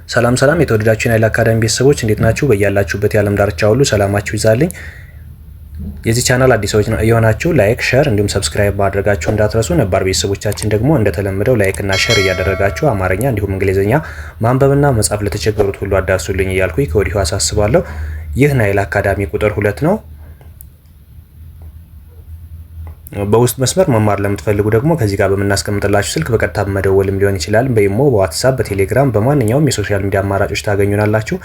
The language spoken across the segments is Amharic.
ሰላም ሰላም የተወደዳችሁ የናይል አካዳሚ ቤተሰቦች እንዴት ናችሁ? በያላችሁበት የዓለም ዳርቻ ሁሉ ሰላማችሁ ይዛልኝ። የዚህ ቻናል አዲስ ሰዎች የሆናችሁ ላይክ፣ ሼር እንዲሁም ሰብስክራይብ ማድረጋችሁ እንዳትረሱ። ነባር ቤተሰቦቻችን ደግሞ እንደተለመደው ላይክ እና ሼር እያደረጋችሁ አማርኛ እንዲሁም እንግሊዝኛ ማንበብና መጻፍ ለተቸገሩት ሁሉ አዳርሱልኝ እያልኩኝ ከወዲሁ አሳስባለሁ። ይህ ናይል አካዳሚ ቁጥር 2 ነው። በውስጥ መስመር መማር ለምትፈልጉ ደግሞ ከዚህ ጋር በመናስቀምጥላችሁ ስልክ በቀጥታ መደወልም ሊሆን ይችላል። በኢሞ፣ በዋትስአፕ፣ በቴሌግራም በማንኛውም የሶሻል ሚዲያ አማራጮች ታገኙናላችሁ።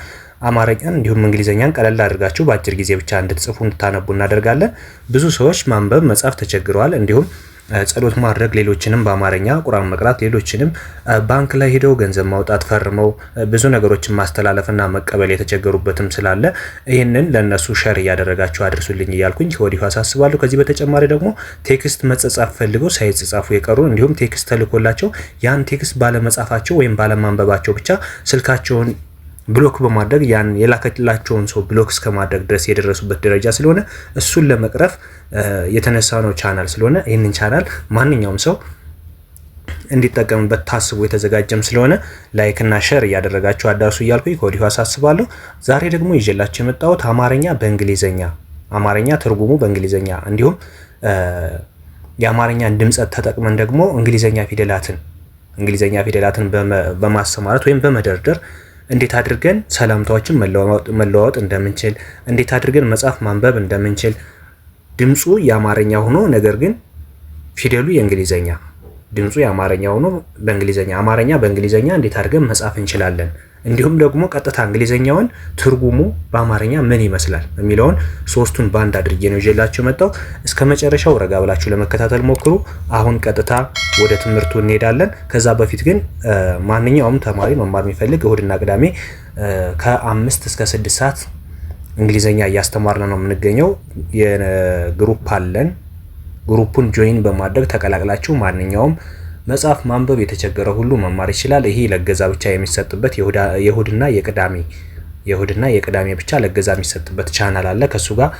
አማርኛን እንዲሁም እንግሊዝኛን ቀለል አድርጋችሁ በአጭር ጊዜ ብቻ እንድትጽፉ እንድታነቡ እናደርጋለን። ብዙ ሰዎች ማንበብ መጻፍ ተቸግረዋል። እንዲሁም ጸሎት ማድረግ፣ ሌሎችንም በአማርኛ ቁርአን መቅራት፣ ሌሎችንም ባንክ ላይ ሄደው ገንዘብ ማውጣት፣ ፈርመው ብዙ ነገሮችን ማስተላለፍና መቀበል የተቸገሩበትም ስላለ ይህንን ለነሱ ሼር እያደረጋችሁ አድርሱልኝ እያልኩኝ ከወዲሁ አሳስባለሁ። ከዚህ በተጨማሪ ደግሞ ቴክስት መጻጻፍ ፈልገው ሳይጻፉ የቀሩ እንዲሁም ቴክስት ተልኮላቸው ያን ቴክስት ባለመጻፋቸው ወይም ባለማንበባቸው ብቻ ስልካቸውን ብሎክ በማድረግ ያን የላከላቸውን ሰው ብሎክ እስከማድረግ ድረስ የደረሱበት ደረጃ ስለሆነ እሱን ለመቅረፍ የተነሳ ነው ቻናል ስለሆነ ይህንን ቻናል ማንኛውም ሰው እንዲጠቀምበት ታስቦ የተዘጋጀም ስለሆነ ላይክ እና ሼር እያደረጋችሁ አዳርሱ እያልኩኝ ከወዲሁ አሳስባለሁ። ዛሬ ደግሞ ይዤላችሁ የመጣሁት አማርኛ በእንግሊዝኛ፣ አማርኛ ትርጉሙ በእንግሊዝኛ እንዲሁም የአማርኛን ድምጸት ተጠቅመን ደግሞ እንግሊዝኛ ፊደላትን በማሰማራት ወይም በመደርደር እንዴት አድርገን ሰላምታዎችን መለዋወጥ እንደምንችል፣ እንዴት አድርገን መጻፍ ማንበብ እንደምንችል፣ ድምጹ የአማርኛ ሆኖ ነገር ግን ፊደሉ የእንግሊዝኛ፣ ድምጹ የአማርኛ ሆኖ በእንግሊዝኛ፣ አማርኛ በእንግሊዝኛ እንዴት አድርገን መጻፍ እንችላለን፣ እንዲሁም ደግሞ ቀጥታ እንግሊዝኛውን ትርጉሙ በአማርኛ ምን ይመስላል የሚለውን ሶስቱን ባንድ አድርጌ ነው ይዤላችሁ መጣው። እስከ መጨረሻው ረጋ ብላችሁ ለመከታተል ሞክሩ። አሁን ቀጥታ ወደ ትምህርቱ እንሄዳለን። ከዛ በፊት ግን ማንኛውም ተማሪ መማር የሚፈልግ እሁድና ቅዳሜ ከ5 እስከ 6 ሰዓት እንግሊዝኛ እያስተማርን ነው የምንገኘው። የግሩፕ አለን። ግሩፑን ጆይን በማድረግ ተቀላቅላችሁ ማንኛውም መጽሐፍ ማንበብ የተቸገረ ሁሉ መማር ይችላል። ይሄ ለገዛ ብቻ የሚሰጥበት የእሁድና የቅዳሜ ብቻ ለገዛ የሚሰጥበት ቻናል አለ። ከሱ ጋር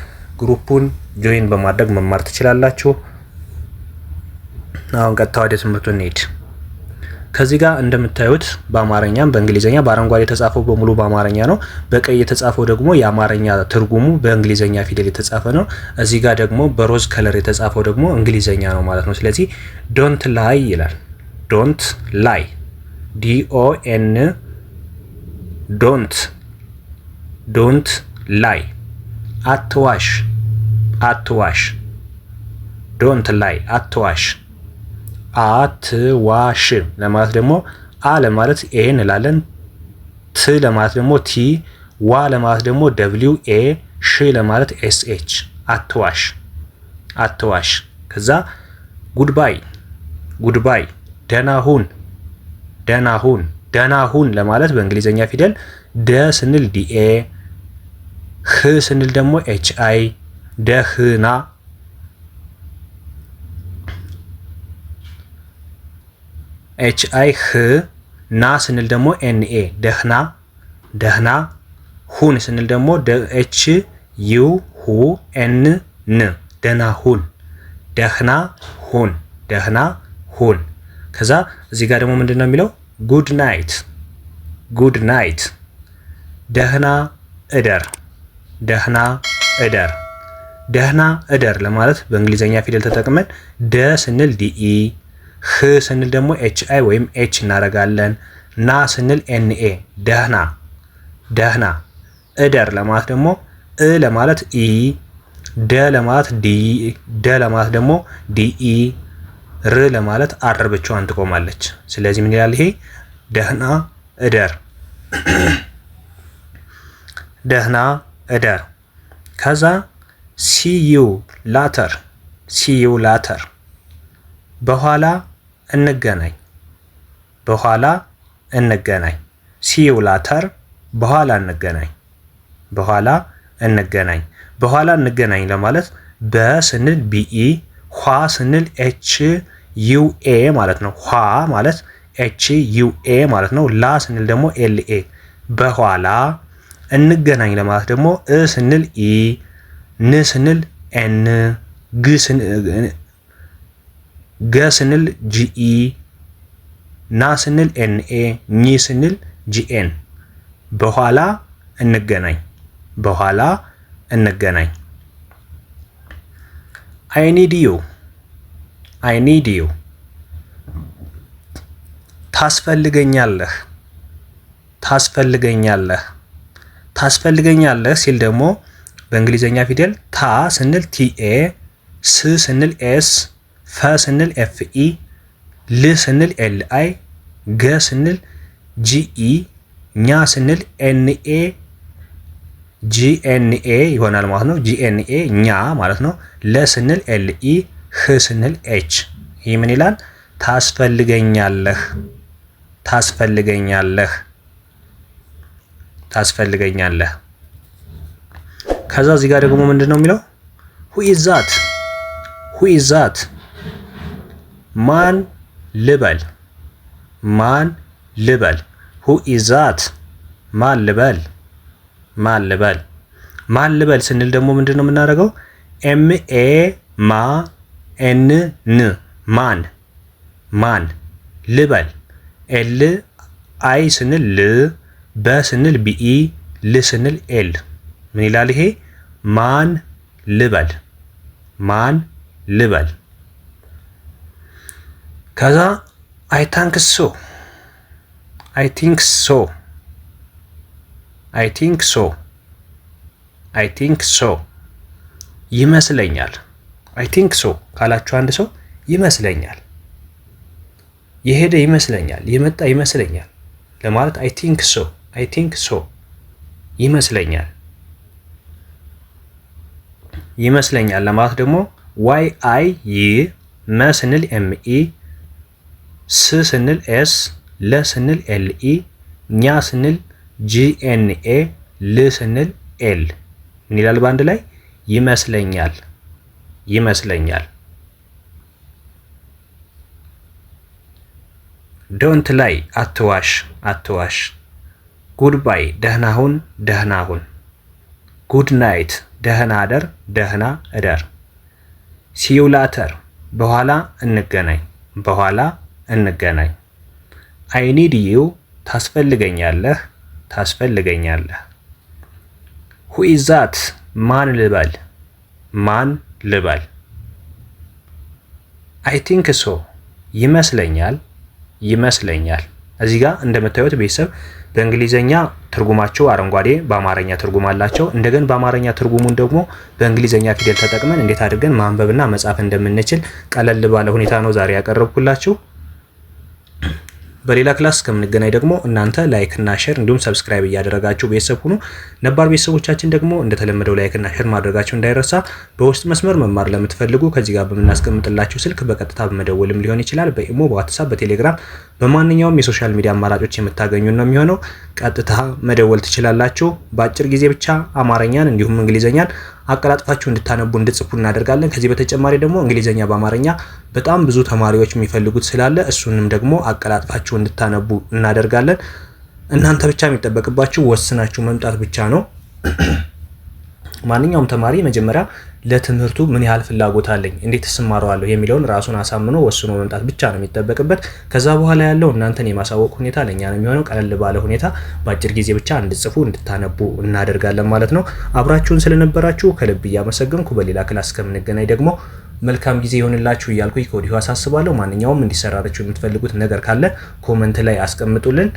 ግሩፑን ጆይን በማድረግ መማር ትችላላችሁ። አሁን ቀጥታ ወደ ትምህርቱ እንሂድ። ከዚህ ጋር እንደምታዩት በአማርኛም በእንግሊዝኛ በአረንጓዴ የተጻፈው በሙሉ በአማርኛ ነው። በቀይ የተጻፈው ደግሞ የአማርኛ ትርጉሙ በእንግሊዝኛ ፊደል የተጻፈ ነው። እዚህ ጋር ደግሞ በሮዝ ከለር የተጻፈው ደግሞ እንግሊዝኛ ነው ማለት ነው። ስለዚህ ዶንት ላይ ይላል። ዶንት ላይ DON ዶንት ላይ። አትዋሽ ዶንት ላይ አትዋሽ። አትዋሽ ለማለት ደግሞ አ ለማለት ኤ እንላለን። ት ለማለት ደግሞ ቲ፣ ዋ ለማለት ደግሞ WA፣ ሽ ለማለት SH። አትዋሽ። ከዛ ጉድባይ ደህና ሁን ለማለት በእንግሊዝኛ ፊደል ደ ስንል DA፣ ህ ስንል ደግሞ HI፣ ደህና HI ህ፣ ና ስንል ደግሞ NA ደህና፣ ሁን ስንል ደግሞ HU ሁ N ደህና ሁን። ከዛ እዚህ ጋር ደግሞ ምንድን ነው የሚለው ጉድ ናይት ደህና እደር ለማለት በእንግሊዝኛ ፊደል ተጠቅመን ደ ስንል DE፣ ህ ስንል ደግሞ HI ወይም H እናደርጋለን። ና ስንል NA ደህና። እደር ለማለት ደግሞ እ ለማለት E፣ ደ ለማለት D፣ ደ ለማለት ደግሞ DE፣ ር ለማለት አር ብቻዋን ትቆማለች። ስለዚህ ምን ይላል ይሄ ደህና እደር። ከዛ see you later በኋላ እንገናኝ። see you later በኋላ እንገናኝ ለማለት በ ስንል BE፣ ኋ ስንል HUA ማለት ነው። ኋ ማለት HUA ማለት ነው። ላ ስንል ደግሞ LA። በኋላ እንገናኝ ለማለት ደግሞ እ ስንል E፣ ን ስንል N፣ ገ ስንል ጂኢ፣ ና ስንል ኤንኤ፣ ኝ ስንል ጂኤን። በኋላ እንገናኝ፣ በኋላ እንገናኝ። አይ ኒድ ዩ፣ አይ ኒድ ዩ። ታስፈልገኛለህ፣ ታስፈልገኛለህ። ታስፈልገኛለህ ሲል ደግሞ በእንግሊዘኛ ፊደል ታ ስንል ቲኤ፣ ስ ስንል ኤስ፣ ፈ ስንል ኤፍኢ፣ ል ስንል ኤልአይ፣ ገ ስንል ጂኢ፣ ኛ ስንል ኤንኤ ጂኤንኤ ይሆናል ማለት ነው። ጂኤንኤ ኛ ማለት ነው። ለ ስንል ኤልኢ፣ ህ ስንል ኤች። ይህ ምን ይላል? ታስፈልገኛለህ፣ ታስፈልገኛለህ፣ ታስፈልገኛለህ። ከዛ እዚህ ጋር ደግሞ ምንድን ነው የሚለው? ሁ ኢዝ ዛት፣ ሁ ኢዝ ዛት። ማን ልበል፣ ማን ልበል። ሁ ኢዝ ዛት፣ ማን ልበል፣ ማን ልበል። ማን ልበል ስንል ደግሞ ምንድን ነው የምናደርገው? ኤምኤ ማ ኤን ን ማን፣ ማን ልበል። ኤል አይ ስንል ል፣ በ ስንል ቢኢ፣ ል ስንል ኤል። ምን ይላል ይሄ? ማን ልበል፣ ማን ልበል። ከዛ አይ ታንክ ሶ፣ አይ ቲንክ ሶ፣ አይ ቲንክ ሶ፣ አይ ቲንክ ሶ። ይመስለኛል። አይ ቲንክ ሶ ካላችሁ አንድ ሰው ይመስለኛል፣ የሄደ ይመስለኛል፣ የመጣ ይመስለኛል ለማለት አይ ቲንክ ሶ፣ አይ ቲንክ ሶ። ይመስለኛል፣ ይመስለኛል ለማለት ደግሞ ዋይ አይ ይ፣ መ ስንል ኤምኢ፣ ስ ስንል ኤስ፣ ለ ስንል ኤልኢ፣ ኛ ስንል ጂኤንኤ፣ ል ስንል ኤል። ምን ይላል በአንድ ላይ? ይመስለኛል፣ ይመስለኛል። ዶንት ላይ፣ አትዋሽ፣ አትዋሽ። ጉድ ባይ፣ ደህና ሁን፣ ደህና ሁን። ጉድ ናይት፣ ደህና አደር፣ ደህና እደር። ሲዩ ላተር፣ በኋላ እንገናኝ፣ በኋላ እንገናኝ። አይ ኒድ ዩ፣ ታስፈልገኛለህ፣ ታስፈልገኛለህ። ሁ ኢዝ ዛት፣ ማን ልበል፣ ማን ልበል። አይ ቲንክ ሶ፣ ይመስለኛል፣ ይመስለኛል። እዚህ ጋር እንደምታዩት ቤተሰብ በእንግሊዘኛ ትርጉማቸው አረንጓዴ፣ በአማርኛ ትርጉም አላቸው። እንደገና በአማርኛ ትርጉሙን ደግሞ በእንግሊዘኛ ፊደል ተጠቅመን እንዴት አድርገን ማንበብና መጻፍ እንደምንችል ቀለል ባለ ሁኔታ ነው ዛሬ ያቀረብኩላችሁ። በሌላ ክላስ ከምንገናኝ ደግሞ እናንተ ላይክ እና ሼር እንዲሁም ሰብስክራይብ እያደረጋችሁ ቤተሰብ ሁኑ። ነባር ቤተሰቦቻችን ደግሞ እንደተለመደው ላይክ እና ሼር ማድረጋችሁ እንዳይረሳ። በውስጥ መስመር መማር ለምትፈልጉ ከዚህ ጋር በምናስቀምጥላችሁ ስልክ በቀጥታ በመደወልም ሊሆን ይችላል። በኢሞ፣ በዋትስአፕ፣ በቴሌግራም በማንኛውም የሶሻል ሚዲያ አማራጮች የምታገኙ ነው የሚሆነው። ቀጥታ መደወል ትችላላችሁ። በአጭር ጊዜ ብቻ አማርኛን እንዲሁም እንግሊዘኛን አቀላጥፋችሁ እንድታነቡ እንድጽፉ እናደርጋለን። ከዚህ በተጨማሪ ደግሞ እንግሊዘኛ በአማርኛ በጣም ብዙ ተማሪዎች የሚፈልጉት ስላለ እሱንም ደግሞ አቀላጥፋችሁ እንድታነቡ እናደርጋለን። እናንተ ብቻ የሚጠበቅባችሁ ወስናችሁ መምጣት ብቻ ነው። ማንኛውም ተማሪ መጀመሪያ ለትምህርቱ ምን ያህል ፍላጎት አለኝ፣ እንዴት እሰማረዋለሁ የሚለውን ራሱን አሳምኖ ወስኖ መምጣት ብቻ ነው የሚጠበቅበት። ከዛ በኋላ ያለው እናንተን የማሳወቅ ሁኔታ ለኛ ነው የሚሆነው። ቀለል ባለ ሁኔታ በአጭር ጊዜ ብቻ እንድጽፉ እንድታነቡ እናደርጋለን ማለት ነው። አብራችሁን ስለነበራችሁ ከልብ እያመሰገንኩ በሌላ ክላስ ከምንገናኝ ደግሞ መልካም ጊዜ ይሆንላችሁ እያልኩኝ ከወዲሁ አሳስባለሁ። ማንኛውም እንዲሰራላችሁ የምትፈልጉት ነገር ካለ ኮመንት ላይ አስቀምጡልን።